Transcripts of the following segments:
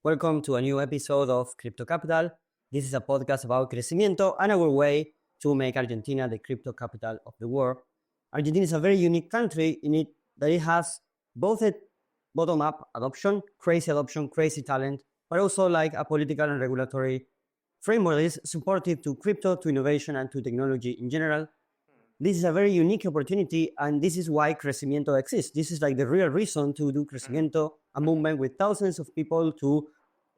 Welcome to a new episode of Crypto Capital. This is a podcast about Crecimiento and our way to make Argentina the crypto capital of the world. Argentina is a very unique country in it that it has both a bottom-up adoption, crazy talent, but also like a political and regulatory framework that is supportive to crypto, to innovation, and to technology in general. This is a very unique opportunity, and this is why Crecimiento exists. This is like the real reason to do Crecimiento, a movement with thousands of people to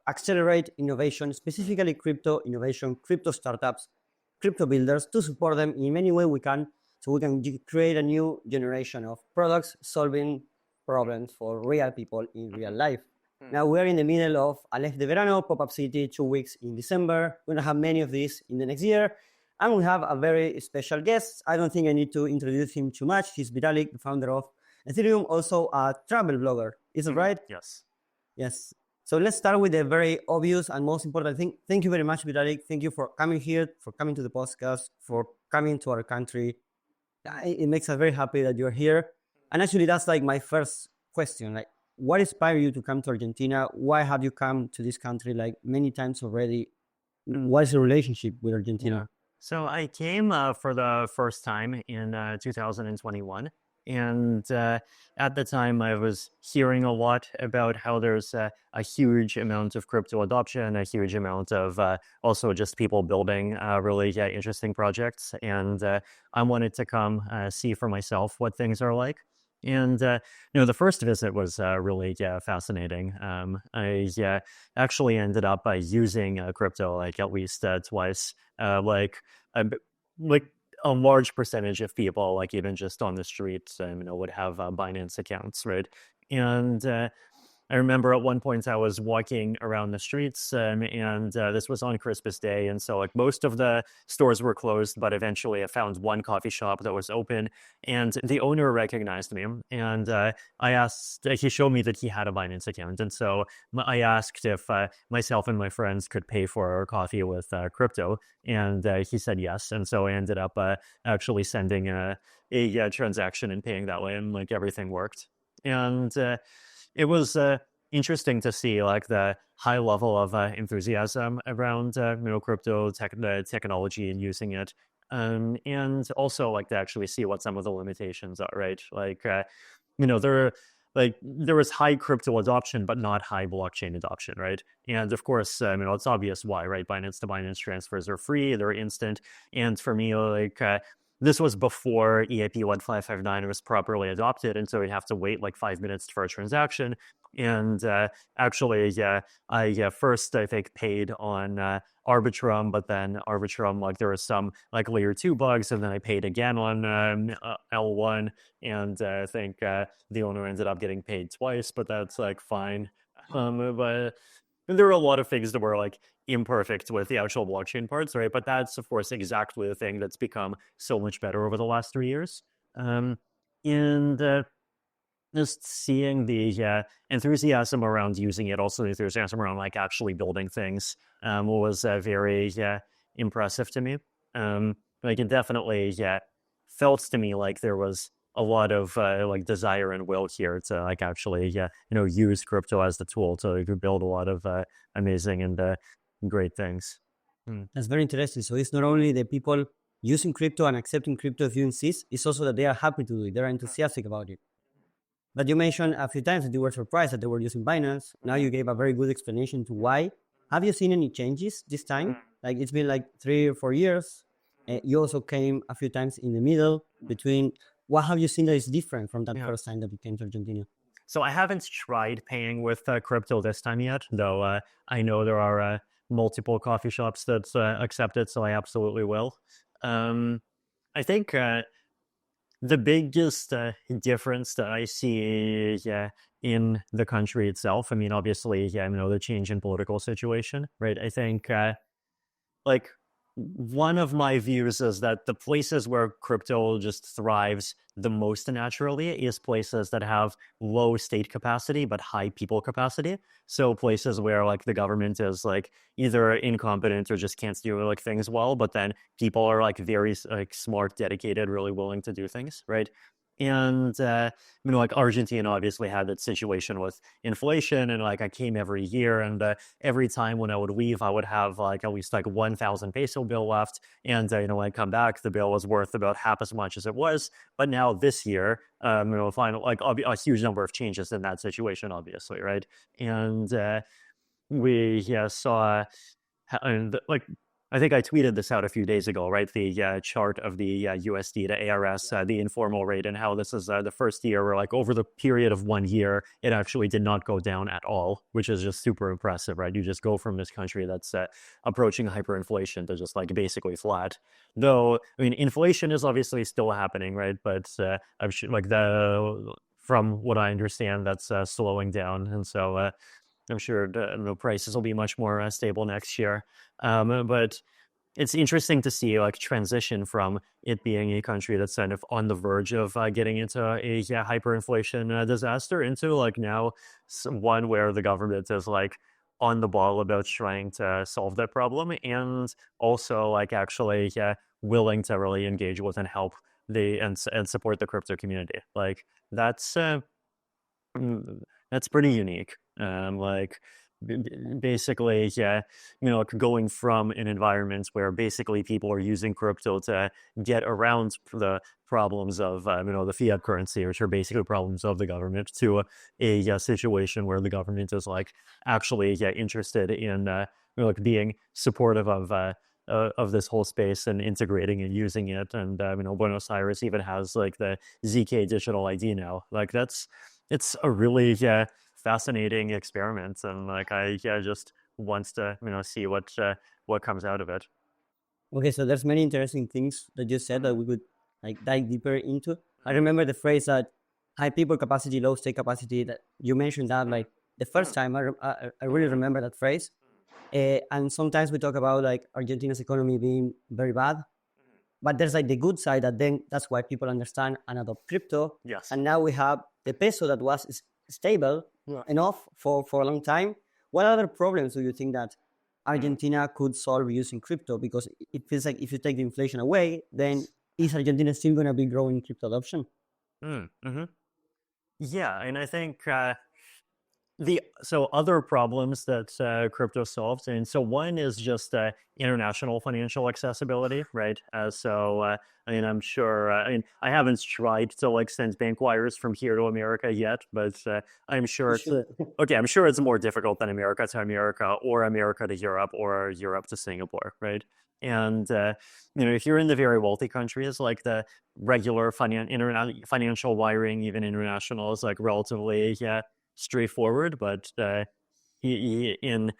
accelerate innovation, specifically crypto innovation, crypto startups, crypto builders, to support them in any way we can, so we can create a new generation of products solving problems for real people in real life. Now we're in the middle of Aleph de Verano, pop-up city, 2 weeks in December. We're gonna have many of these in the next year. And we have a very special guest. I don't think I need to introduce him too much. He's Vitalik, the founder of Ethereum, also a travel blogger. Is it right? Yes. Yes. So let's start with the very obvious and most important thing. Thank you very much, Vitalik. Thank you for coming here, for coming to the podcast, for coming to our country. It makes us very happy that you're here. And actually, that's like my first question. Like, what inspired you to come to Argentina? Why have you come to this country like many times already? What is the relationship with Argentina? So I came for the first time in 2021. And at the time, I was hearing a lot about how there's a huge amount of crypto adoption, a huge amount of also just people building really interesting projects. And I wanted to come see for myself what things are like. And, the first visit was really fascinating. I actually ended up using crypto like at least twice, like a large percentage of people, like even just on the streets, would have Binance accounts, right? And I remember at one point I was walking around the streets and this was on Christmas Day. And so like most of the stores were closed, but eventually I found one coffee shop that was open and the owner recognized me. And I asked, he showed me that he had a Binance account. And so I asked if myself and my friends could pay for our coffee with crypto. And he said yes. And so I ended up actually sending a transaction and paying that way, and like everything worked. And it was interesting to see like the high level of enthusiasm around crypto technology and using it, and also like to actually see what some of the limitations are, right? Like there was high crypto adoption, but not high blockchain adoption, right? And of course, it's obvious why, right? Binance to Binance transfers are free, they're instant, and for me, like this was before EIP 1559 was properly adopted, and so you'd have to wait like 5 minutes for a transaction. And actually, I first, I think, paid on Arbitrum, but then Arbitrum, like there was some like layer 2 bugs, and then I paid again on L1, and I think the owner ended up getting paid twice, but that's like fine. But there were a lot of things that were like imperfect with the actual blockchain parts, right? But that's, of course, exactly the thing that's become so much better over the last 3 years. And just seeing the enthusiasm around using it, also the enthusiasm around like actually building things was very impressive to me. Like it definitely felt to me like there was a lot of like desire and will here to like actually use crypto as the tool to build a lot of amazing and great things. That's very interesting. So it's not only the people using crypto and accepting crypto if you insist, it's also that they are happy to do it. They're enthusiastic about it. But you mentioned a few times that you were surprised that they were using Binance. Now you gave a very good explanation to why. Have you seen any changes this time? Like it's been like 3 or 4 years. You also came a few times in the middle between. What have you seen that is different from that first time that you came to Argentina? So I haven't tried paying with crypto this time yet, though I know there are multiple coffee shops that accept it, so I absolutely will. I think the biggest difference that I see in the country itself, obviously, the change in political situation, right? I think like one of my views is that the places where crypto just thrives the most naturally is places that have low state capacity but high people capacity. So places where like the government is like either incompetent or just can't do like things well, but then people are like very like smart, dedicated, really willing to do things, right? And like Argentina obviously had that situation with inflation, and like I came every year, and every time when I would leave, I would have like at least like 1,000 peso bill left, and when I come back, the bill was worth about half as much as it was. But now this year, final like a huge number of changes in that situation, obviously, right? And we saw and like I think I tweeted this out a few days ago, right? The chart of the USD to ARS, the informal rate, and how this is the first year where, like, over the period of 1 year, it actually did not go down at all, which is just super impressive, right? You just go from this country that's approaching hyperinflation to just like basically flat. Though, I mean, inflation is obviously still happening, right? But I'm sure, like from what I understand, that's slowing down, and so I'm sure the prices will be much more stable next year. But it's interesting to see like transition from it being a country that's kind of on the verge of getting into a hyperinflation disaster into like now one where the government is like on the ball about trying to solve that problem, and also like actually willing to really engage with and help and support the crypto community. Like that's that's pretty unique. Like basically, like going from an environment where basically people are using crypto to get around the problems of the fiat currency, which are basically problems of the government, to a situation where the government is like actually interested in like being supportive of this whole space and integrating and using it. And Buenos Aires even has like the ZK digital ID now. Like it's a really fascinating experiment, and like I just wants to see what comes out of it. Okay, so there's many interesting things that you said that we could like dive deeper into. I remember the phrase that high people capacity, low state capacity. That you mentioned that like the first time. I really remember that phrase. And sometimes we talk about like Argentina's economy being very bad, but there's like the good side that then that's why people understand and adopt crypto. Yes. And now we have the peso that was stable enough for a long time. What other problems do you think that Argentina could solve using crypto? Because it feels like if you take the inflation away, then is Argentina still going to be growing crypto adoption? Mm-hmm. Yeah, and I think so other problems that crypto solves, and so one is just international financial accessibility, right? I'm sure. I haven't tried to like send bank wires from here to America yet, but I'm sure it's okay. I'm sure it's more difficult than America to America, or America to Europe, or Europe to Singapore, right? And if you're in the very wealthy countries, like the regular financial wiring, even international, is like relatively straightforward, but in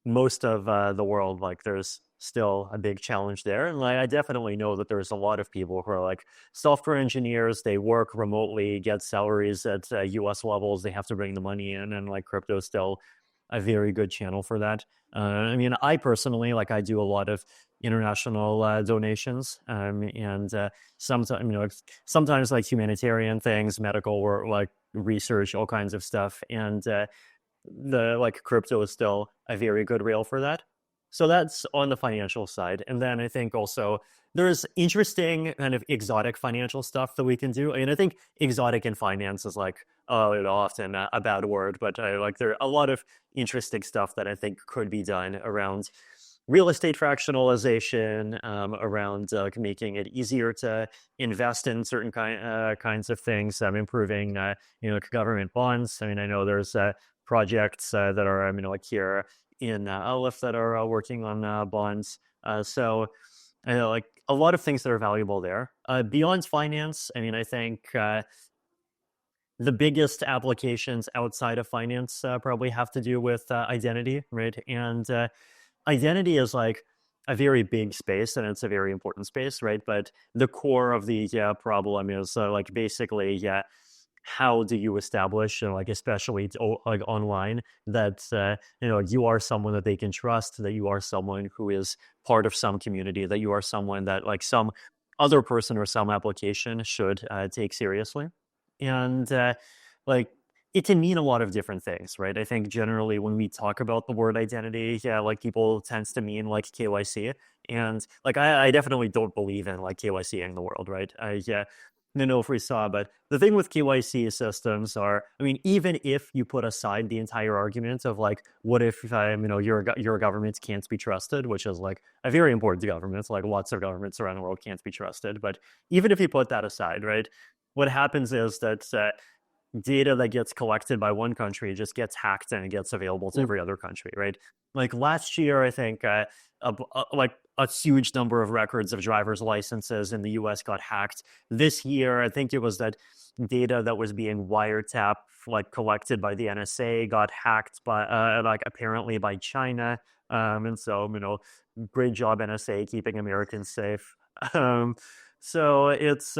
most of the world, like there's still a big challenge there. And like, I definitely know that there's a lot of people who are like software engineers, they work remotely, get salaries at US levels, they have to bring the money in, and like crypto is still a very good channel for that. I personally, like, I do a lot of international donations, and sometimes like humanitarian things, medical work, like research, all kinds of stuff, and the like crypto is still a very good rail for that. So that's on the financial side. And then I think also there's interesting kind of exotic financial stuff that we can do. I think exotic in finance is like often a bad word, but there are a lot of interesting stuff that I think could be done around real estate fractionalization, around making it easier to invest in certain kinds of things, improving government bonds. I know there's projects that are like here in Aleph that are working on bonds. So like a lot of things that are valuable there. Beyond finance, I think the biggest applications outside of finance probably have to do with identity, right? And identity is like a very big space, and it's a very important space, right? But the core of the problem is like basically, how do you establish, like especially like online, that you are someone that they can trust, that you are someone who is part of some community, that you are someone that like some other person or some application should take seriously. And like it can mean a lot of different things, right? I think generally when we talk about the word identity, like people tends to mean like KYC, and like I definitely don't believe in like KYC in the world, right? don't know if we saw, but the thing with KYC systems are, I mean, even if you put aside the entire argument of like, what if your government can't be trusted, which is like a very important government, like lots of governments around the world can't be trusted. But even if you put that aside, right, what happens is that data that gets collected by one country just gets hacked and it gets available to every other country, right? Like last year, I think like a huge number of records of driver's licenses in the US got hacked. This year, I think it was that data that was being wiretapped, like collected by the NSA, got hacked by like apparently by China. And so, great job NSA keeping Americans safe. So it's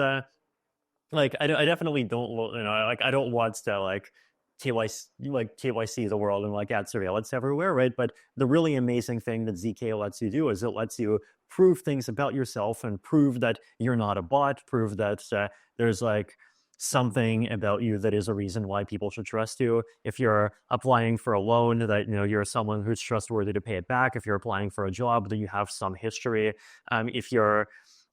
like I definitely don't like I don't want to like KYC the world and like add surveillance everywhere, right? But the really amazing thing that ZK lets you do is it lets you prove things about yourself and prove that you're not a bot, prove that there's like something about you that is a reason why people should trust you. If you're applying for a loan, that you're someone who's trustworthy to pay it back. If you're applying for a job, that you have some history. If you're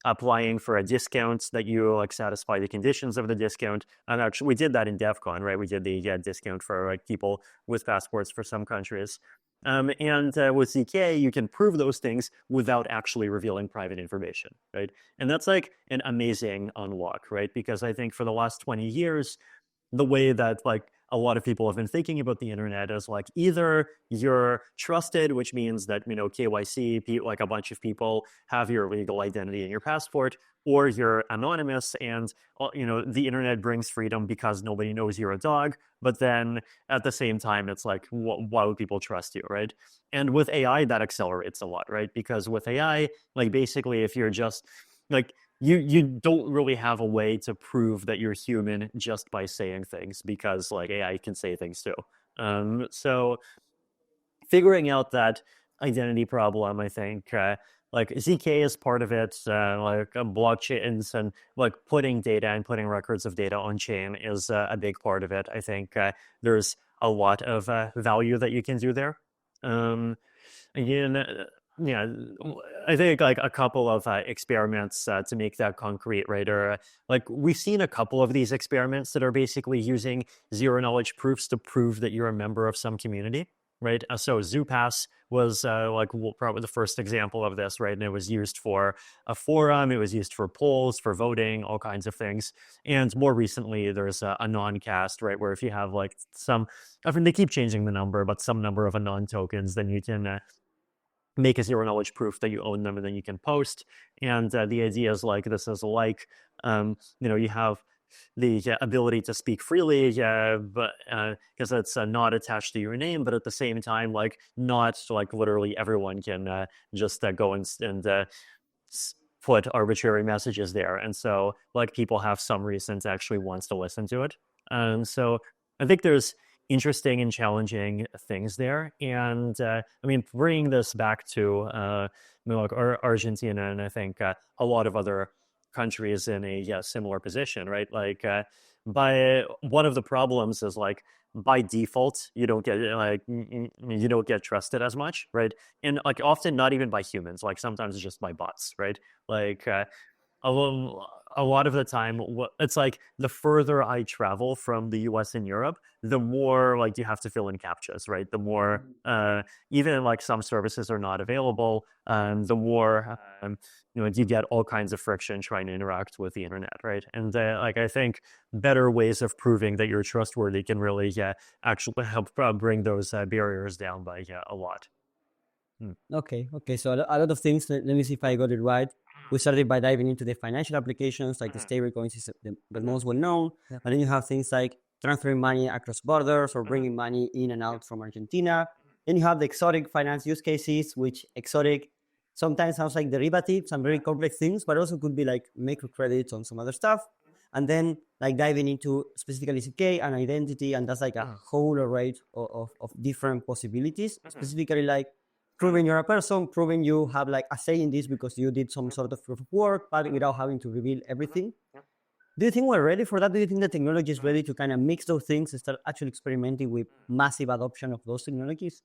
applying for a discount, that you like satisfy the conditions of the discount. And actually, we did that in DEF CON, right? We did the discount for like people with passports for some countries. And with ZK, you can prove those things without actually revealing private information, right? And that's like an amazing unlock, right? Because I think for the last 20 years, the way that like a lot of people have been thinking about the internet is like either you're trusted, which means that KYC, like a bunch of people have your legal identity in your passport, or you're anonymous and the internet brings freedom because nobody knows you're a dog. But then at the same time, it's like, why would people trust you, right? And with AI, that accelerates a lot, right? Because with AI, like basically if you're just like you don't really have a way to prove that you're human just by saying things, because like AI can say things too. So figuring out that identity problem, I think like ZK is part of it, like blockchains and like putting data and putting records of data on chain is a big part of it. I think there's a lot of value that you can do there. Again, yeah, I think like a couple of experiments to make that concrete, right? Or like we've seen a couple of these experiments that are basically using zero knowledge proofs to prove that you're a member of some community, right? So ZooPass was probably the first example of this, right? And it was used for a forum, it was used for polls, for voting, all kinds of things. And more recently, there's a non-cast, right? Where if you have like I mean, they keep changing the number, but some number of Anon tokens, then you can make a zero knowledge proof that you own them, and then you can post. And the idea is like this is like you have the ability to speak freely, but because it's not attached to your name, but at the same time, like not like literally everyone can just go and put arbitrary messages there. And so like people have some reason to actually want to listen to it. So I think there's interesting and challenging things there. And I mean, bringing this back to like Argentina, and I think a lot of other countries in a similar position, right? Like by one of the problems is like by default you don't get trusted as much, right? And like often not even by humans, like sometimes it's just by bots, right? Like a lot of the time, it's like the further I travel from the US and Europe, the more like you have to fill in captchas, right? The more even like some services are not available, the more you get all kinds of friction trying to interact with the internet, right? And like I think better ways of proving that you're trustworthy can really actually help bring those barriers down by a lot. Okay. So a lot of things. Let me see if I got it right. We started by diving into the financial applications, like the stablecoins is the most well known. Yeah. And then you have things like transferring money across borders or bringing money in and out from Argentina. Then you have the exotic finance use cases, which exotic sometimes sounds like derivatives and very complex things, but also could be like microcredits on some other stuff. And then like diving into specifically ZK and identity, and that's like a whole array of different possibilities, specifically like proving you're a person, proving you have like a say in this because you did some sort of proof of work, but without having to reveal everything. Do you think we're ready for that? Do you think the technology is ready to kind of mix those things and start actually experimenting with massive adoption of those technologies?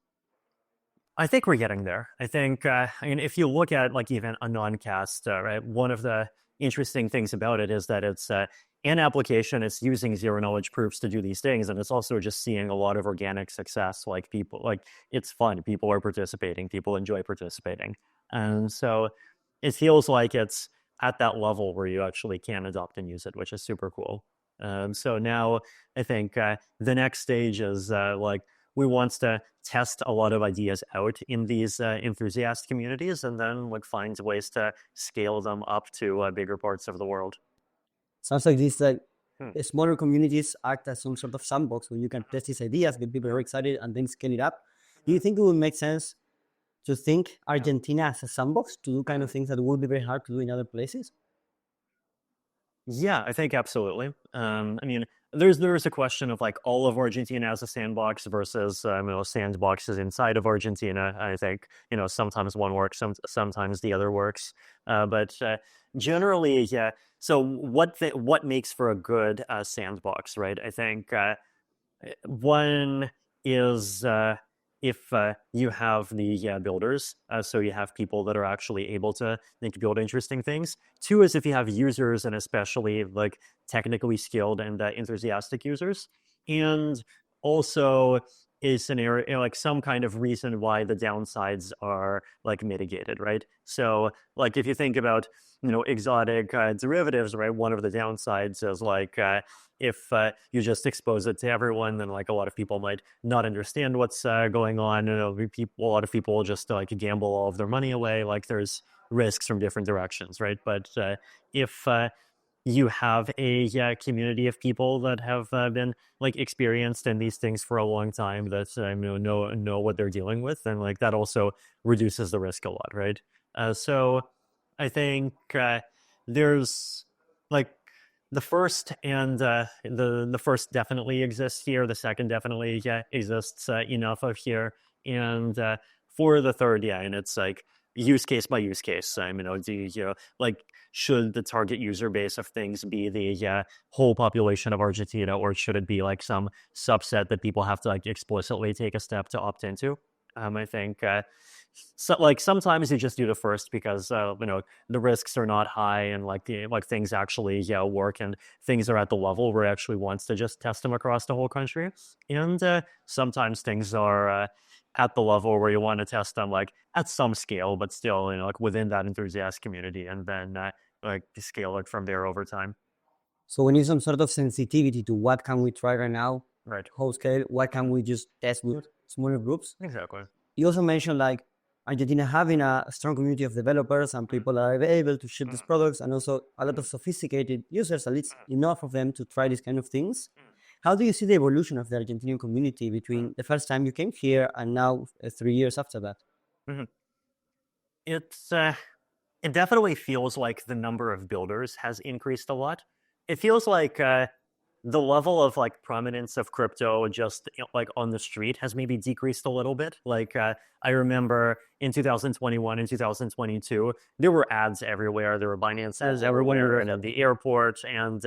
I think we're getting there. I think, I mean, if you look at like even a non-cast, right, one of the interesting things about it is that it's an application. It's using zero knowledge proofs to do these things, and it's also just seeing a lot of organic success. Like people, like it's fun. People are participating. People enjoy participating, and so it feels like it's at that level where you actually can adopt and use it, which is super cool. So now I think the next stage is like we want to test a lot of ideas out in these enthusiast communities, and then like find ways to scale them up to bigger parts of the world. Sounds like this like Hmm. smaller communities act as some sort of sandbox where you can test these ideas, get people very excited, and then scale it up. Do you think it would make sense to think Argentina as a sandbox to do kind of things that would be very hard to do in other places? Yeah, I think absolutely. I mean, there's a question of like all of Argentina as a sandbox versus sandboxes inside of Argentina. I think sometimes one works, sometimes the other works. But generally, yeah. So what makes for a good sandbox, right? I think one is if you have the builders, so you have people that are actually able to build interesting things. Two is if you have users, and especially like technically skilled and enthusiastic users, and also a scenario like some kind of reason why the downsides are like mitigated, right? So like if you think about exotic derivatives, right? One of the downsides is like if you just expose it to everyone, then like a lot of people might not understand what's going on. A lot of people will just like gamble all of their money away. Like there's risks from different directions, right? But if you have a community of people that have been like experienced in these things for a long time, that know what they're dealing with, and like that also reduces the risk a lot, right? So I think there's like the first and the first definitely exists here. The second definitely exists enough of here, and for the third, and it's like use case by use case. Do like should the target user base of things be the whole population of Argentina, or should it be like some subset that people have to like explicitly take a step to opt into? I think so, like sometimes you just do the first because the risks are not high, and like things actually work, and things are at the level where it actually wants to just test them across the whole country. And sometimes things are at the level where you want to test them like at some scale, but still like within that enthusiast community, and then like scale it from there over time. So we need some sort of sensitivity to what can we try right now, Right. whole scale, what can we just test with smaller groups. Exactly. You also mentioned like Argentina having a strong community of developers and people that are able to ship these products, and also a lot of sophisticated users, at least enough of them to try these kind of things. How do you see the evolution of the Argentinian community between the first time you came here and now 3 years after that? Mhm. It's it definitely feels like the number of builders has increased a lot. It feels like the level of like prominence of crypto just like on the street has maybe decreased a little bit. Like I remember in 2021 and 2022, there were ads everywhere. There were Binance ads everywhere, and at the airport, and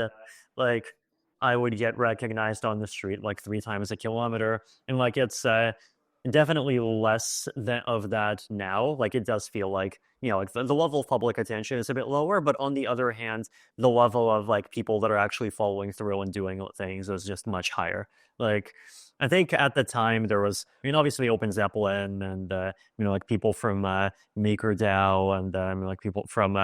like I would get recognized on the street like 3 times a kilometer, and like it's definitely less of that now. Like it does feel like like the level of public attention is a bit lower, but on the other hand, the level of like people that are actually following through and doing things is just much higher. Like I think at the time there was, obviously Open Zeppelin, and like people from MakerDAO, and like people from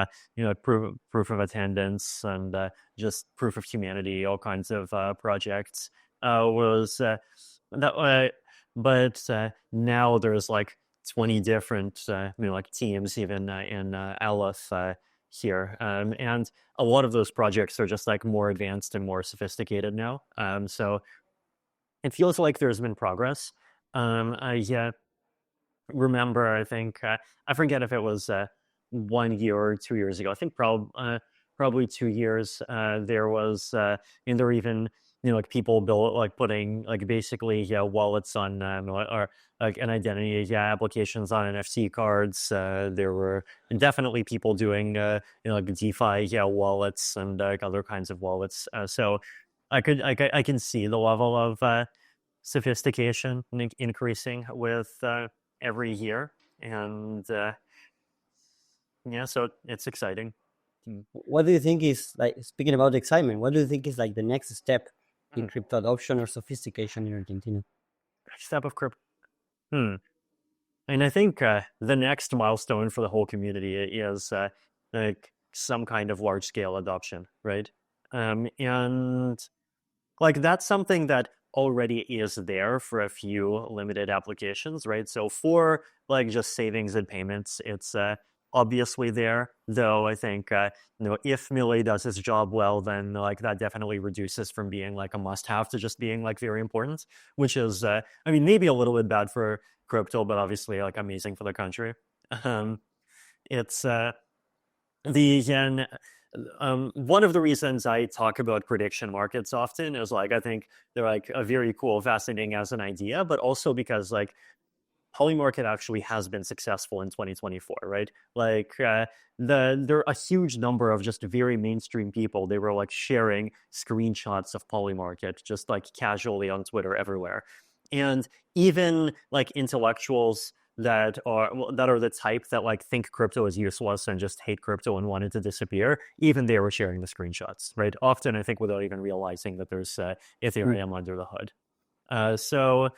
proof of attendance, and just proof of humanity, all kinds of projects was that but now there's like 20 different like teams even in Aleph here, and a lot of those projects are just like more advanced and more sophisticated now. So it feels like there's been progress. I remember, I think I forget if it was 1 year or 2 years ago. I think probably 2 years. There was and there were even like people built like putting like basically wallets on or like an identity applications on NFC cards. There were definitely people doing like DeFi wallets, and like other kinds of wallets. So I can see the level of sophistication increasing with every year, and so it's exciting. What do you think is like, speaking about excitement, what do you think is like the next step in Mm. crypto adoption or sophistication in Argentina? Step of crypto. And I think the next milestone for the whole community is like some kind of large scale adoption, right? And like that's something that already is there for a few limited applications, right? So for like just savings and payments, it's obviously there. Though I think if Millie does his job well, then like that definitely reduces from being like a must-have to just being like very important, which is I mean maybe a little bit bad for crypto, but obviously like amazing for the country. Um, it's the yen. One of the reasons I talk about prediction markets often is like I think they're like a very cool, fascinating as an idea, but also because like Polymarket actually has been successful in 2024, right? Like there are a huge number of just very mainstream people. They were like sharing screenshots of Polymarket just like casually on Twitter everywhere, and even like intellectuals that are the type that like think crypto is useless and just hate crypto and want it to disappear. Even they were sharing the screenshots, right? Often, I think, without even realizing that there's Ethereum under the hood. So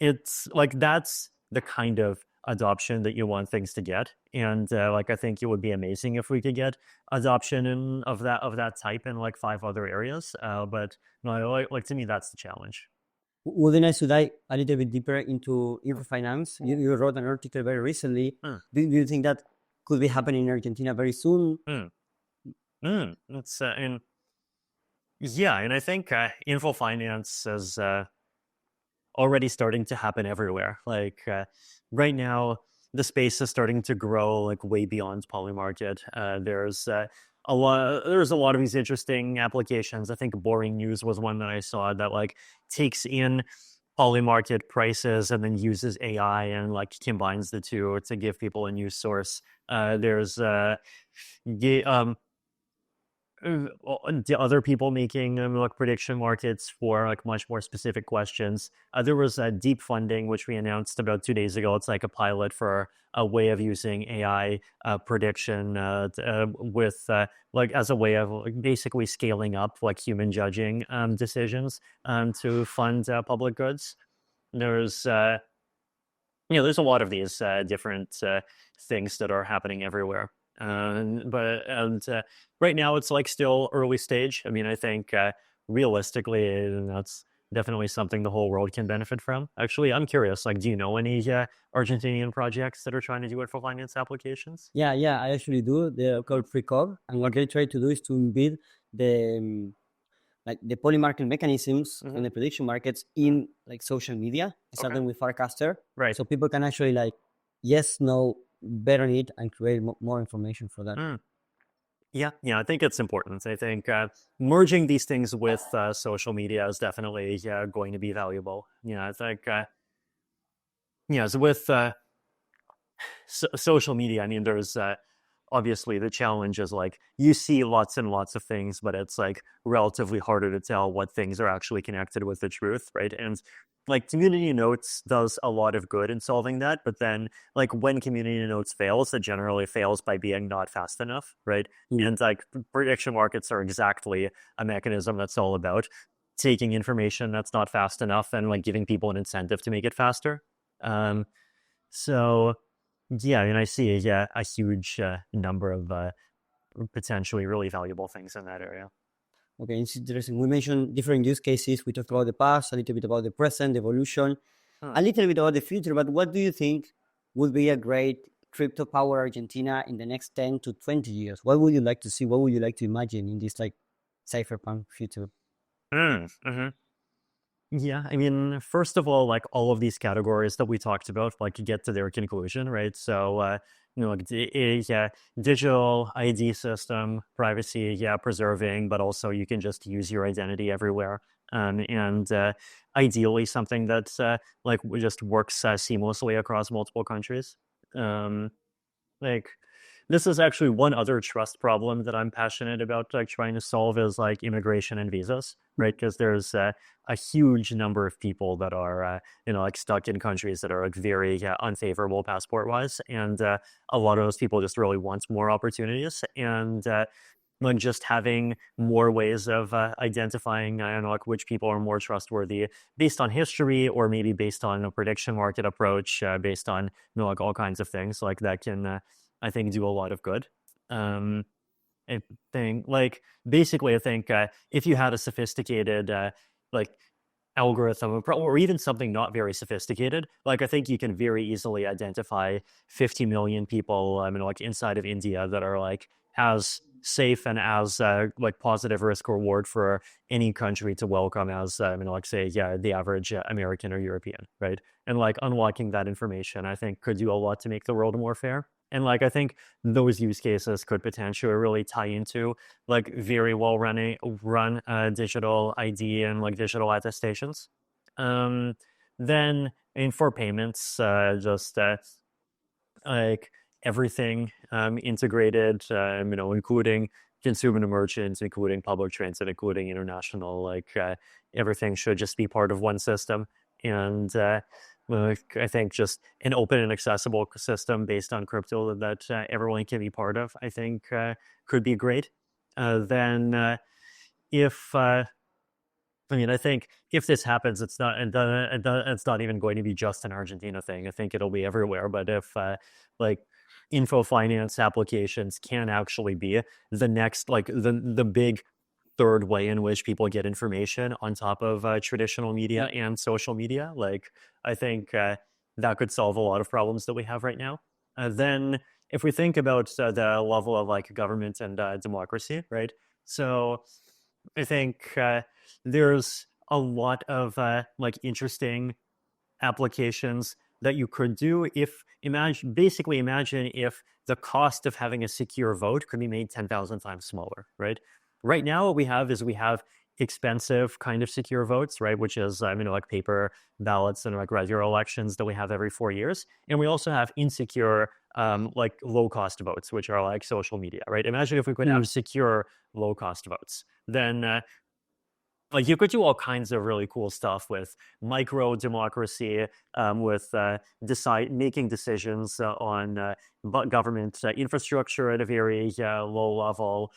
it's like that's the kind of adoption that you want things to get, and like I think it would be amazing if we could get adoption of that type in like 5 other areas. But no, like to me, that's the challenge. Would be nice to dive a little bit deeper into finance. You wrote an article very recently. Mm, Do you think that could be happening in Argentina very soon? mm, It's and yeah, and I think info finance is already starting to happen everywhere. Like right now, the space is starting to grow like way beyond Polymarket. There's a lot of these interesting applications. I think Boring News was one that I saw that like takes in Polymarket prices and then uses AI and like combines the two to give people a news source. There's the other people making like prediction markets for like much more specific questions. There was deep funding, which we announced about 2 days ago. It's like a pilot for a way of using AI prediction with like as a way of like, basically scaling up like human judging decisions to fund public goods. There's there's a lot of these different things that are happening everywhere. Right now it's like still early stage. I mean, I think realistically, that's definitely something the whole world can benefit from. Actually, I'm curious. Like, do you know any Argentinian projects that are trying to do it for finance applications? Yeah, I actually do. They're called FreeCog, and what they try to do is to embed the like the poly market mechanisms Mm-hmm. in the prediction markets in like social media, starting with Farcaster, Right. so people can actually like yes, no, bet on it and create more information for that. Mm. Yeah, I think it's important. I think merging these things with social media is definitely going to be valuable. I think so with social media, I mean, there's obviously the challenge is like you see lots and lots of things, but it's like relatively harder to tell what things are actually connected with the truth, right? And like community notes does a lot of good in solving that, but then like when community notes fails, it generally fails by being not fast enough, right? Mm. And like prediction markets are exactly a mechanism that's all about taking information that's not fast enough and like giving people an incentive to make it faster. So yeah, I mean, I see a huge number of potentially really valuable things in that area. Okay, it's interesting. We mentioned different use cases. We talked about the past, a little bit about the present, the evolution, Huh. a little bit about the future. But what do you think would be a great crypto power Argentina in the next 10 to 20 years? What would you like to see? What would you like to imagine in this like cypherpunk future? Mm-hmm. Yeah, I mean, first of all, like all of these categories that we talked about, like get to their conclusion, right? So, like digital ID system, privacy, preserving, but also you can just use your identity everywhere, and ideally something that's just works seamlessly across multiple countries. Um, like this is actually one other trust problem that I'm passionate about like trying to solve is like immigration and visas, right? Because there's a huge number of people that are like stuck in countries that are like very unfavorable passport wise, and a lot of those people just really want more opportunities, and like just having more ways of identifying, I don't know, like which people are more trustworthy based on history or maybe based on a prediction market approach, based on like all kinds of things like that can I think do a lot of good. Um, I think like basically I think if you had a sophisticated like algorithm or even something not very sophisticated, like I think you can very easily identify 50 million people, I mean, like inside of India that are like as safe and as like positive risk reward for any country to welcome as, I mean, like say, the average American or European, right? And like unlocking that information, I think could do a lot to make the world more fair. And like I think those use cases could potentially really tie into like very well run digital ID and like digital attestations. Um, then for payments, just like everything integrated, including consumer and merchants, including public transit, including international, like everything should just be part of one system. And I think just an open and accessible system based on crypto that everyone can be part of, I think could be great. Then if I think if this happens, it's not even going to be just an Argentina thing. I think it'll be everywhere. But if like info finance applications can actually be the next, like the big third way in which people get information on top of traditional media and social media, like I think that could solve a lot of problems that we have right now. Then if we think about the level of like government and democracy, right? So I think there's a lot of like interesting applications that you could do if imagine if the cost of having a secure vote could be made 10,000 times smaller, right? Right now what we have expensive kind of secure votes, right? Which is like paper ballots and like regular elections that we have every 4 years. And we also have insecure like low cost votes, which are like social media, right? Imagine if we could have secure low cost votes, then like you could do all kinds of really cool stuff with micro democracy, with making decisions on government infrastructure at a very low level.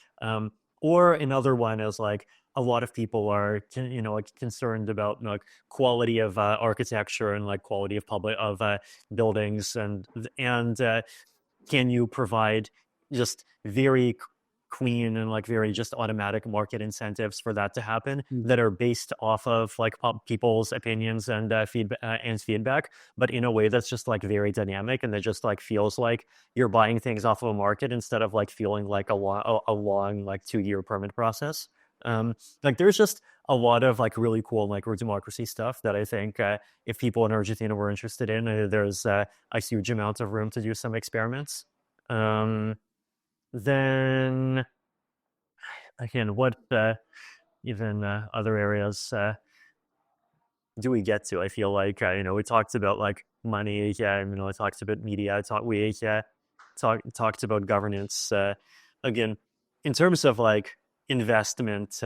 Or another one is like a lot of people are like concerned about like quality of architecture and like quality of public of buildings, and can you provide just very clean and like very just automatic market incentives for that to happen that are based off of like people's opinions and feedback, but in a way that's just like very dynamic and that just like feels like you're buying things off of a market instead of like feeling like a long like 2-year permit process. Like there's just a lot of like really cool like democracy stuff that I think if people in Argentina were interested in, there's a huge amount of room to do some experiments. Then again, what even other areas do we get to? I feel like we talked about like money, I talked about media, talked about governance. Again, in terms of like investment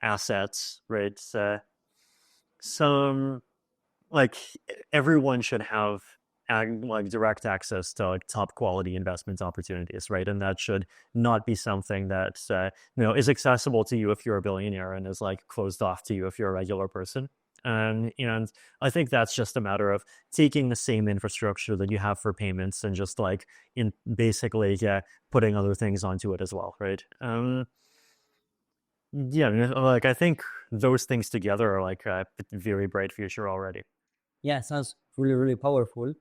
assets, right? Some like everyone should have like direct access to like top quality investment opportunities, right? And that should not be something that is accessible to you if you're a billionaire and is like closed off to you if you're a regular person. And I think that's just a matter of taking the same infrastructure that you have for payments and just like in basically putting other things onto it as well, right? Like I think those things together are like a very bright future already. Yeah, sounds really, really powerful.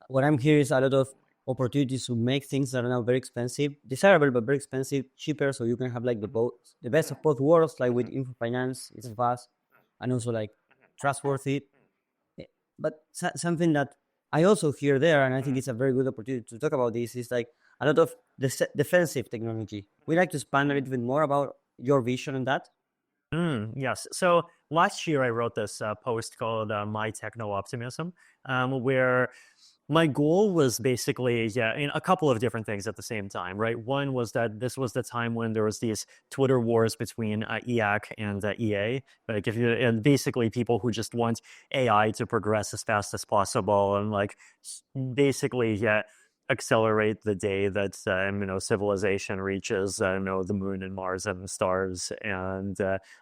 What I'm hearing is a lot of opportunities to make things that are now very expensive, desirable but very expensive, cheaper, so you can have like the best of both worlds. Like with info finance, it's fast and also like trustworthy. But something that I also hear there, and I think it's a very good opportunity to talk about this, is like a lot of defensive technology. We'd like to expand a little bit more about your vision on that. Yes. So last year I wrote this post called My Techno-optimism, where My goal was basically, a couple of different things at the same time, right? One was that this was the time when there was these Twitter wars between EAC and EA, like and basically people who just want AI to progress as fast as possible and like basically, accelerate the day that civilization reaches the moon and Mars and the stars, and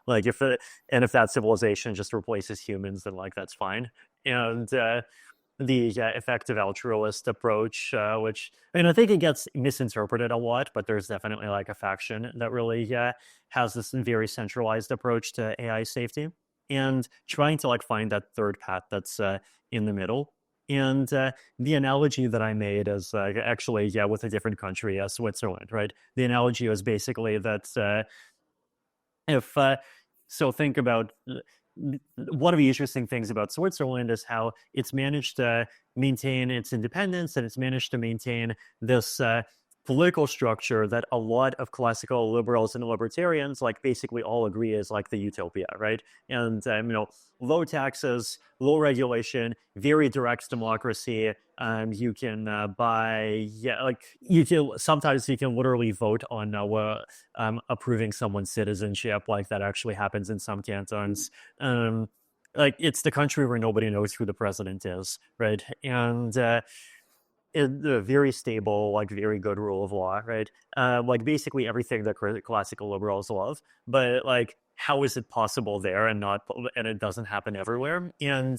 like if that civilization just replaces humans, then like that's fine. And the effective altruist approach, which I think it gets misinterpreted a lot, but there's definitely like a faction that really has this very centralized approach to AI safety, and trying to like find that third path that's in the middle. And the analogy that I made is actually, with a different country, Switzerland, right? The analogy was basically that if so think about one of the interesting things about Switzerland is how it's managed to maintain its independence, and it's managed to maintain this political structure that a lot of classical liberals and libertarians like basically all agree is like the utopia, right? And low taxes, low regulation, very direct democracy. You can sometimes you can literally vote on approving someone's citizenship. Like that actually happens in some cantons. Like it's the country where nobody knows who the president is, right? And very stable, like very good rule of law, right? Like basically everything that classical liberals love, but like how is it possible there and it doesn't happen everywhere? And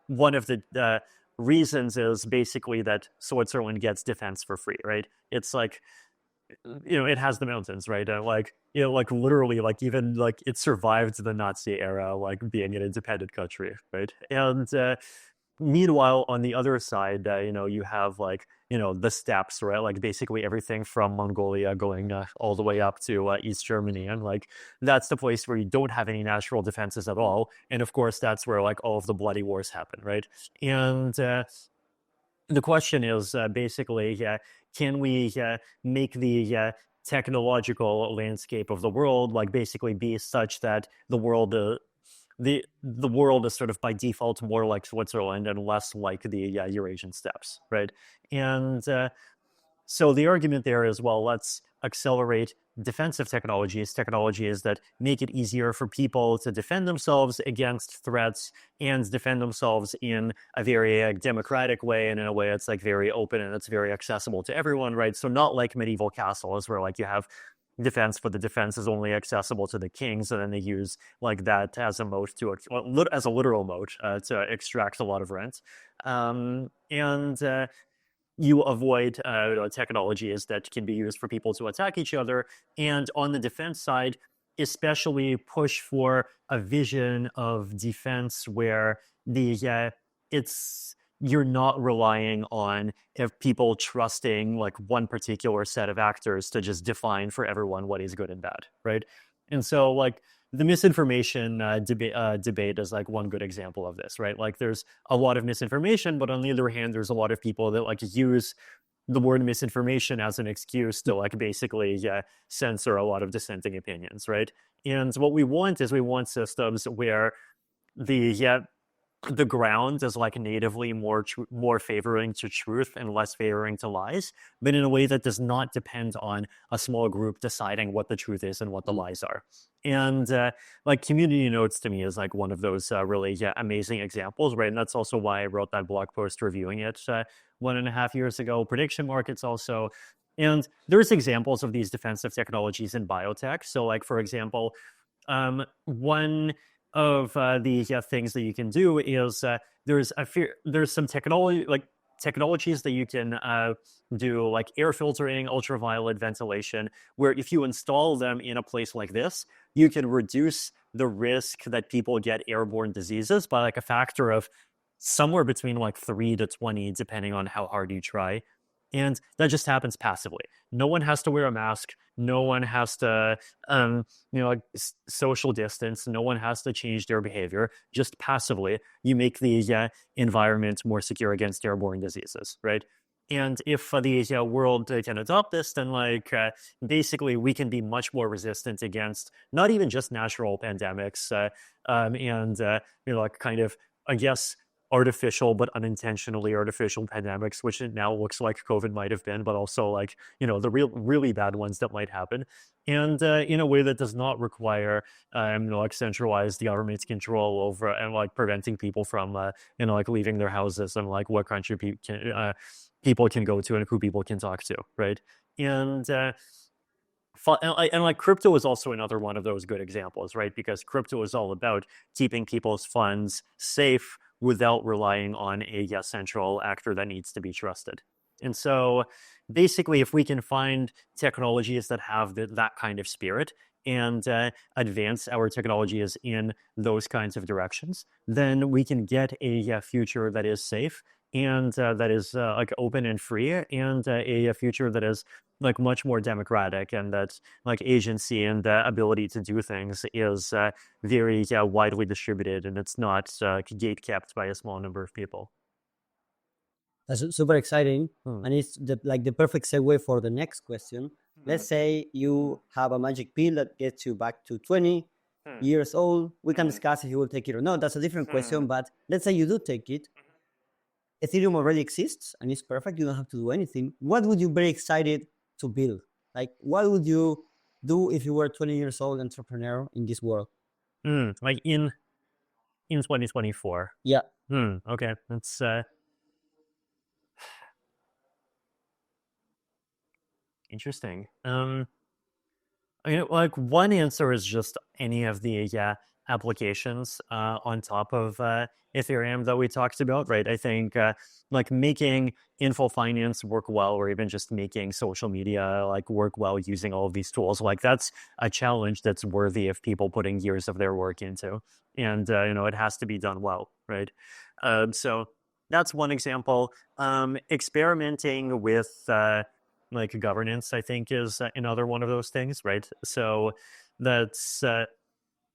one of the reasons is basically that Switzerland gets defense for free, right? It's like it has the mountains, right? Like like literally, like even like it survived the Nazi era, like being an independent country, right? And meanwhile, on the other side, you have like, the steppes, right? Like basically everything from Mongolia going all the way up to East Germany. And like, that's the place where you don't have any natural defenses at all. And of course, that's where like all of the bloody wars happen, right? And the question is basically, can we make the technological landscape of the world like basically be such that the world the world is sort of by default more like Switzerland and less like the Eurasian steppes, right? And so the argument there is, well, let's accelerate defensive technologies that make it easier for people to defend themselves against threats and defend themselves in a very democratic way and in a way that's like very open and it's very accessible to everyone, right? So not like medieval castles where like you have defense, but the defense is only accessible to the kings, and then they use like that as a moat as a literal moat to extract a lot of rent, and you avoid technologies that can be used for people to attack each other. And on the defense side, especially push for a vision of defense where you're not relying on people trusting like one particular set of actors to just define for everyone what is good and bad, right? And so like the misinformation debate is like one good example of this, right? Like there's a lot of misinformation, but on the other hand, there's a lot of people that like use the word misinformation as an excuse to like basically censor a lot of dissenting opinions, right? And what we want systems where the ground is like natively more favoring to truth and less favoring to lies, but in a way that does not depend on a small group deciding what the truth is and what the lies are. And like community notes to me is like one of those really amazing examples, right? And that's also why I wrote that blog post reviewing it 1.5 years ago. Prediction markets also. And there's examples of these defensive technologies in biotech. So like, for example, one of the things that you can do is there's some technologies that you can do, like air filtering, ultraviolet ventilation, where if you install them in a place like this, you can reduce the risk that people get airborne diseases by like a factor of somewhere between like 3 to 20, depending on how hard you try. And that just happens passively. No one has to wear a mask. No one has to, social distance. No one has to change their behavior. Just passively, you make the environment more secure against airborne diseases, right? And if the world can adopt this, then like basically we can be much more resistant against not even just natural pandemics, and like kind of, I guess, artificial but unintentionally artificial pandemics, which it now looks like COVID might have been, but also like, the really bad ones that might happen. And in a way that does not require, like centralized government's control over and like preventing people from, like leaving their houses and like what country people can go to and who people can talk to, right? And like crypto is also another one of those good examples, right? Because crypto is all about keeping people's funds safe without relying on a central actor that needs to be trusted. And so basically, if we can find technologies that have that kind of spirit and advance our technologies in those kinds of directions, then we can get a future that is safe and that is like open and free, and a future that is like much more democratic, and that like agency and the ability to do things is very widely distributed, and it's not gate kept by a small number of people. That's super exciting, and it's the perfect segue for the next question. Let's say you have a magic pill that gets you back to 20 years old. We can discuss if you will take it or not. That's a different question, but let's say you do take it. Ethereum already exists and it's perfect. You don't have to do anything. What would you be very excited to build? Like, what would you do if you were 20 years old entrepreneur in this world? Like in 2024. Yeah. Okay. That's interesting. I mean, like one answer is just any of the applications on top of Ethereum that we talked about, right? I think like making info finance work well, or even just making social media like work well using all of these tools, like that's a challenge that's worthy of people putting years of their work into, and it has to be done well, right? So that's one example. Experimenting with like governance, I think, is another one of those things, right? So that's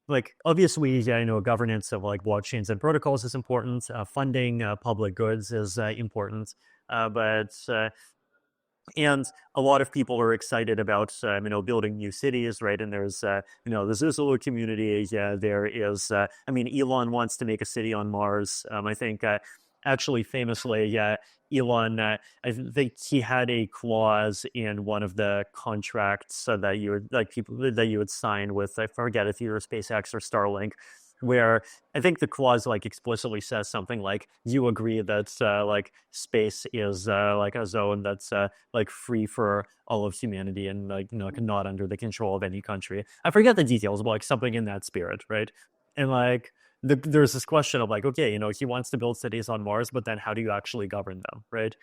like obviously, governance of like blockchains and protocols is important. Funding public goods is important, but and a lot of people are excited about building new cities, right? And there's the Zuzulu community. Yeah, there is. Elon wants to make a city on Mars. I think actually famously, Elon, I think he had a clause in one of the contracts that you would like people that you would sign with, I forget if you were SpaceX or Starlink, where I think the clause like explicitly says something like you agree that like space is like a zone that's like free for all of humanity and like not under the control of any country. I forget the details, but like something in that spirit, right? And like there's this question of like, okay, he wants to build cities on Mars, but then how do you actually govern them, right?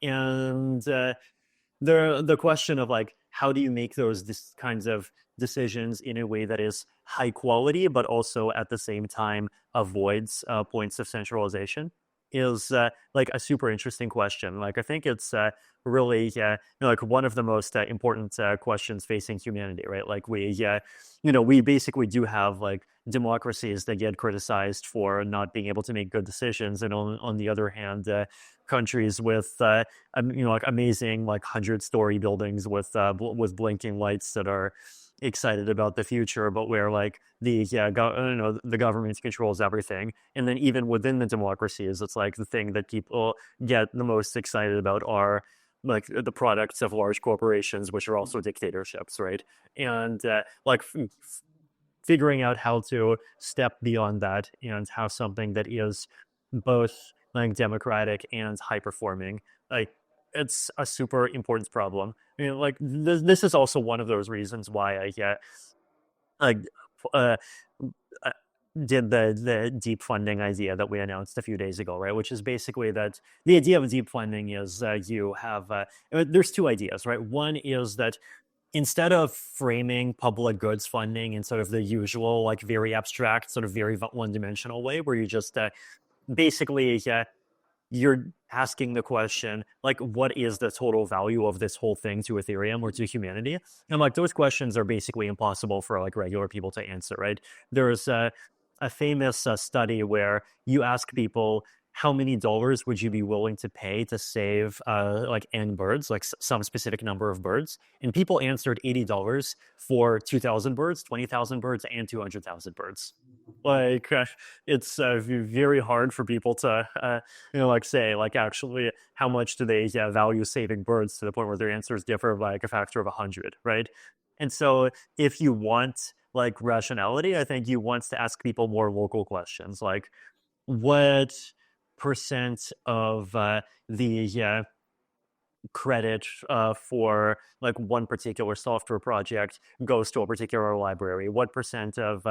And the question of like, how do you make those kinds of decisions in a way that is high quality, but also at the same time avoids points of centralization is like a super interesting question. Like, I think it's really like one of the most important questions facing humanity, right? Like we basically do have like democracies that get criticized for not being able to make good decisions, and on the other hand, countries with like amazing like 100-story buildings with blinking lights that are excited about the future, but where like the government controls everything. And then even within the democracies, it's like the thing that people get the most excited about are like the products of large corporations, which are also dictatorships, right? And figuring out how to step beyond that and have something that is both like democratic and high performing, like it's a super important problem. I mean, like this is also one of those reasons why I get like did the deep funding idea that we announced a few days ago, right? Which is basically that the idea of deep funding is you have there's two ideas, right? One is that instead of framing public goods funding in sort of the usual, like very abstract, sort of very one-dimensional way, where you just basically you're asking the question, like, what is the total value of this whole thing to Ethereum or to humanity? And like those questions are basically impossible for like regular people to answer, right? There's a famous study where you ask people, how many dollars would you be willing to pay to save like N birds, like some specific number of birds? And people answered $80 for 2,000 birds, 20,000 birds, and 200,000 birds. Like it's very hard for people to like say like actually how much do they value saving birds to the point where their answers differ by like a factor of 100, right? And so if you want like rationality, I think you want to ask people more local questions like what percent of the credit for like one particular software project goes to a particular library? What percent of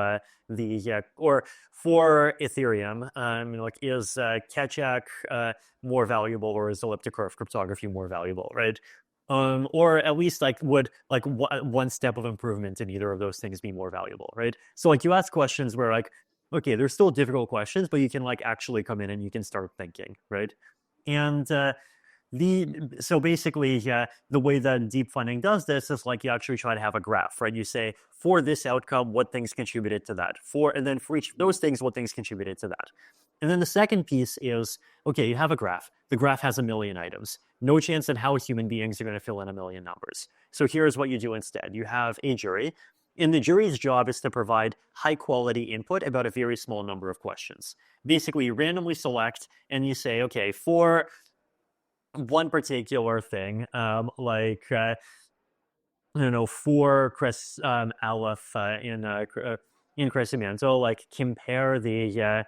or for Ethereum, like is Ketchak more valuable, or is elliptic curve cryptography more valuable, right? Or at least like would like one step of improvement in either of those things be more valuable, right? So like you ask questions where like, okay, they're still difficult questions, but you can like actually come in and you can start thinking, right? And so basically, yeah, the way that deep funding does this is like you actually try to have a graph, right? You say for this outcome, what things contributed to that, and then for each of those things, what things contributed to that. And then the second piece is, okay, you have a graph. The graph has a million items. No chance in how human beings are going to fill in a million numbers. So here's what you do instead. You have a jury, and the jury's job is to provide high quality input about a very small number of questions. Basically, you randomly select and you say, okay, for one particular thing, for Aleph in Crecimiento, like compare the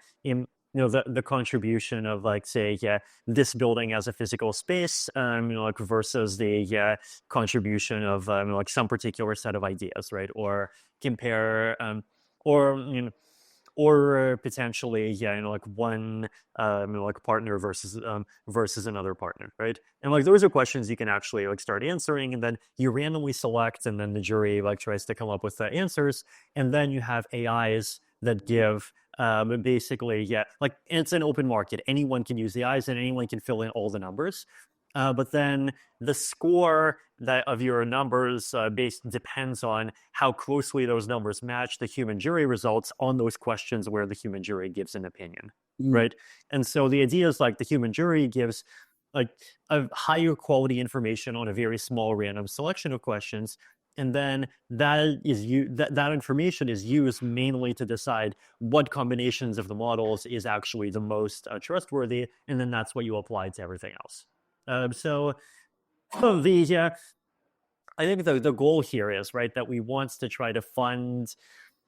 contribution of like say this building as a physical space, like versus the contribution of like some particular set of ideas, right? Or compare or or potentially like one like partner versus another partner, right? And like those are questions you can actually like start answering, and then you randomly select, and then the jury like tries to come up with the answers, and then you have AIs that give basically like it's an open market, anyone can use the AIs and anyone can fill in all the numbers. But then the score of your numbers depends on how closely those numbers match the human jury results on those questions where the human jury gives an opinion, right? And so the idea is like the human jury gives like a higher quality information on a very small random selection of questions, and then that information is used mainly to decide what combinations of the models is actually the most trustworthy, and then that's what you apply to everything else. So I think the goal here is right that we want to try to fund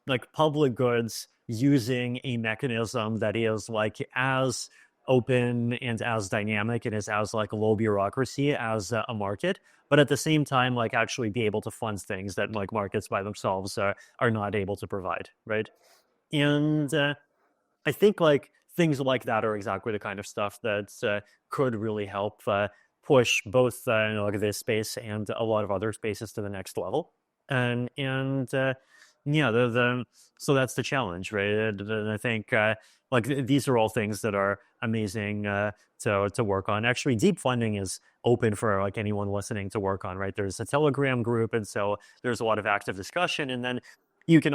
like public goods using a mechanism that is like as open and as dynamic and is as like low bureaucracy as a market, but at the same time like actually be able to fund things that like markets by themselves are not able to provide, right? And I think like things like that are exactly the kind of stuff that could really help push both like this space and a lot of other spaces to the next level. And so that's the challenge, right? And I think like these are all things that are amazing to work on. Actually, deep funding is open for like anyone listening to work on, right? There's a Telegram group, and so there's a lot of active discussion, and then you can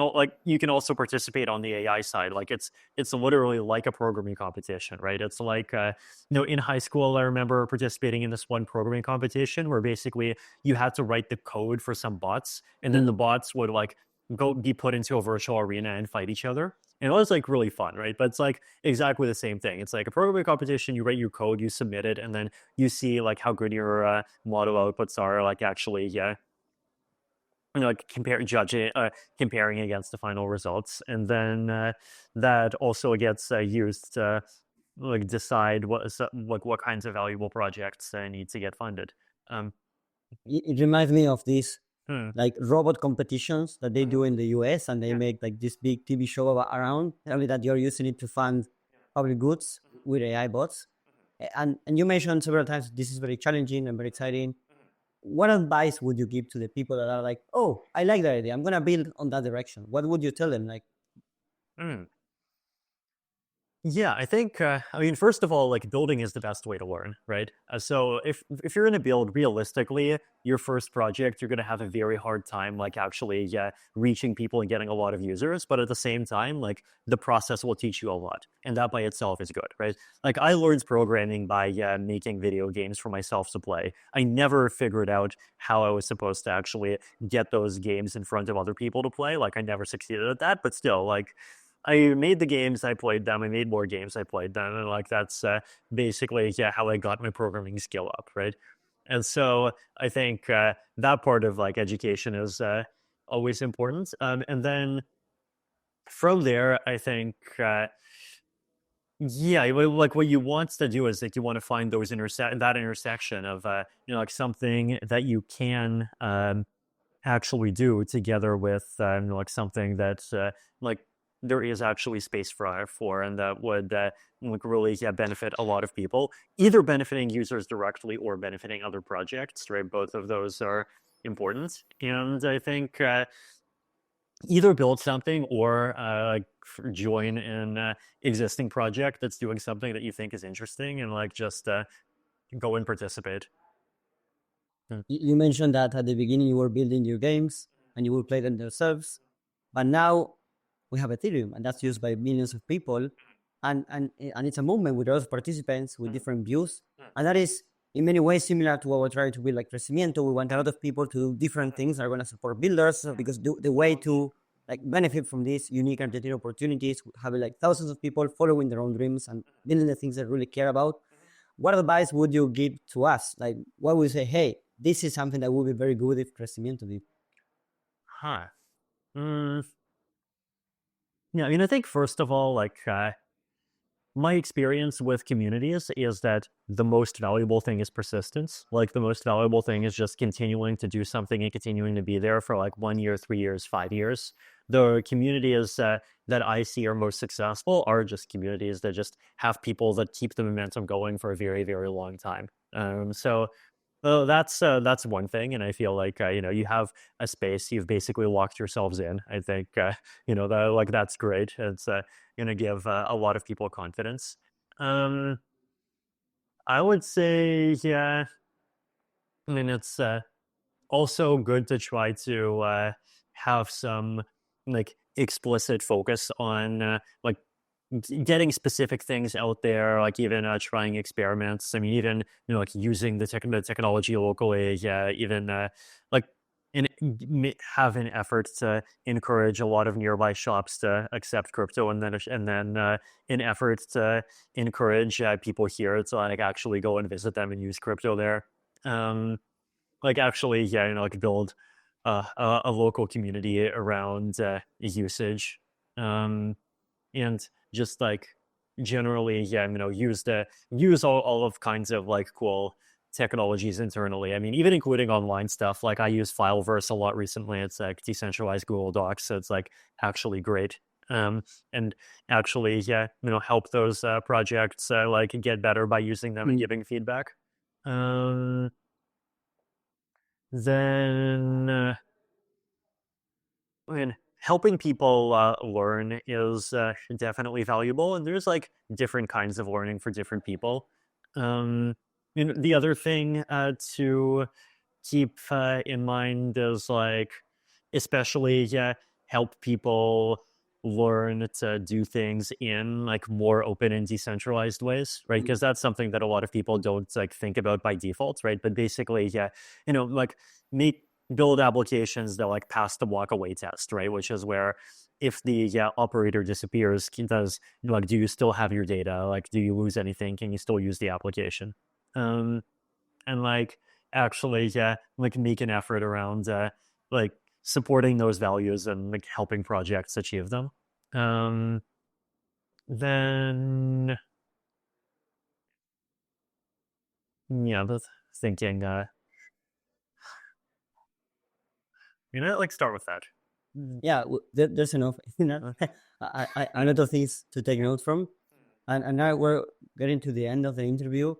also participate on the AI side. Like it's literally like a programming competition, right? It's like in high school, I remember participating in this one programming competition where basically you had to write the code for some bots, and then the bots would like be put into a virtual arena and fight each other. And it was like really fun, right? But it's like exactly the same thing. It's like a programming competition. You write your code, you submit it, and then you see like how good your model outputs are. Like actually, like comparing against the final results, and then that also gets used to like decide what kinds of valuable projects need to get funded. It reminds me of these Hmm. like robot competitions that they do in the US, and they make like this big TV show around, only that you're using it to fund public goods with AI bots. And you mentioned several times this is very challenging and very exciting. What advice would you give to the people that are like, oh, I like that idea, I'm gonna build on that direction? What would you tell them? Like, Hmm. Yeah, I think, I mean, first of all, like building is the best way to learn, right? So if you're going to build realistically, your first project, you're going to have a very hard time, like actually reaching people and getting a lot of users. But at the same time, like the process will teach you a lot. And that by itself is good, right? Like I learned programming by making video games for myself to play. I never figured out how I was supposed to actually get those games in front of other people to play. Like I never succeeded at that, but still, like, I made the games, I played them. I made more games, I played them, and like that's basically how I got my programming skill up, right? And so I think that part of like education is always important. And then from there, I think like what you want to do is like you want to find those that intersection of like something that you can actually do together with like something that like there is actually space for and that would like really benefit a lot of people, either benefiting users directly or benefiting other projects, right? Both of those are important. And I think either build something or like join an existing project that's doing something that you think is interesting and like just go and participate. You mentioned that at the beginning you were building your games and you will play them yourselves, but now we have Ethereum and that's used by millions of people, and it's a movement with a lot of participants with different views, and that is in many ways similar to what we're trying to build like Crecimiento. We want a lot of people to do different things that are going to support builders because the way to like benefit from these unique Argentine opportunities, having like thousands of people following their own dreams and building the things they really care about. What advice would you give to us? Like, what would you say? Hey, this is something that would be very good if Crecimiento did. Huh. Mm, yeah, I mean, I think first of all, like my experience with communities is that the most valuable thing is persistence. Like the most valuable thing is just continuing to do something and continuing to be there for like 1 year, 3 years, 5 years. The communities that I see are most successful are just communities that just have people that keep the momentum going for a very, very long time. So that's one thing, and I feel like you have a space you've basically locked yourselves in. I think that's great. It's gonna give a lot of people confidence. Um, I would say, yeah. I mean, it's also good to try to have some like explicit focus on like getting specific things out there, like even trying experiments. I mean, even like using the technology locally. Yeah, even like have an effort to encourage a lot of nearby shops to accept crypto, and then an effort to encourage people here to like actually go and visit them and use crypto there. Um, like actually, like build a local community around usage. Um, and just like generally use all of kinds of like cool technologies internally. I mean, even including online stuff. Like I use Fileverse a lot recently. It's like decentralized Google Docs, so it's like actually great. And actually help those projects like get better by using them and giving feedback. Then I mean, helping people learn is definitely valuable, and there's like different kinds of learning for different people. The other thing to keep in mind is like, especially help people learn to do things in like more open and decentralized ways, right? Because that's something that a lot of people don't like think about by default, right? But basically, like make build applications that like pass the walk away test, right? Which is where if the operator disappears, like do you still have your data? Like do you lose anything? Can you still use the application? And like actually like make an effort around like supporting those values and like helping projects achieve them. Then the thinking like start with that. Yeah, there's enough. A lot of things to take note from. And now we're getting to the end of the interview.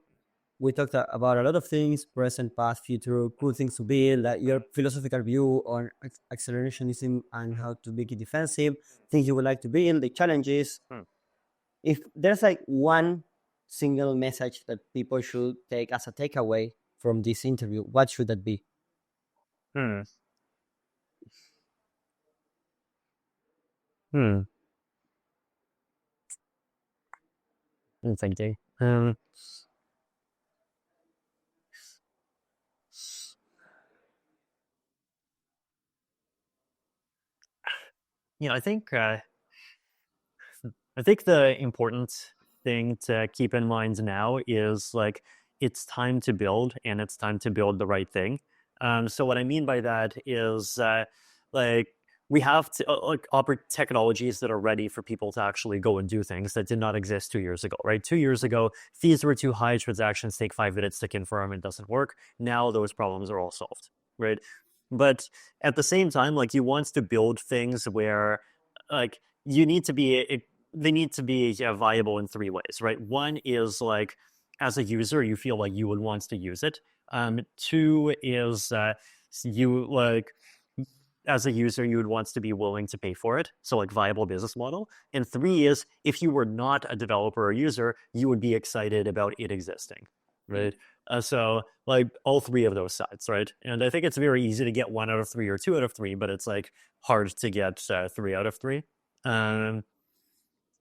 We talked about a lot of things, present, past, future, cool things to build, like your philosophical view on accelerationism and how to make it defensive, things you would like to build, the challenges. If there's like one single message that people should take as a takeaway from this interview, what should that be? Hmm. Hmm. I'm thinking. I think I think the important thing to keep in mind now is like it's time to build, and it's time to build the right thing. So what I mean by that is like we have to like technologies that are ready for people to actually go and do things that did not exist 2 years ago, right? 2 years ago, fees were too high, transactions take 5 minutes to confirm, it doesn't work. Now those problems are all solved, right? But at the same time, like you want to build things where like you need to be they need to be viable in three ways, right? One is like as a user, you feel like you would want to use it. Two is you like as a user, you would want to be willing to pay for it. So like viable business model. And three is if you were not a developer or user, you would be excited about it existing, right? So like all three of those sides, right? And I think it's very easy to get 1 out of 3 or 2 out of 3, but it's like hard to get 3 out of 3. Um,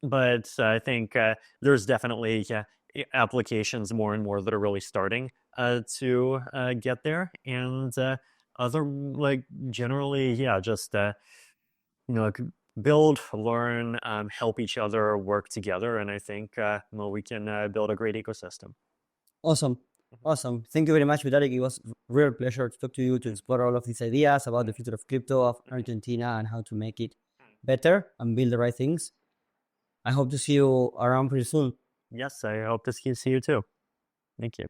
but I think there's definitely applications more and more that are really starting to get there, and other like generally, just build, learn, help each other, work together, and I think we can build a great ecosystem. Awesome. Awesome. Thank you very much, Vitalik. It was a real pleasure to talk to you to explore all of these ideas about the future of crypto, of Argentina, and how to make it better and build the right things. I hope to see you around pretty soon. Yes, I hope to see you too. Thank you.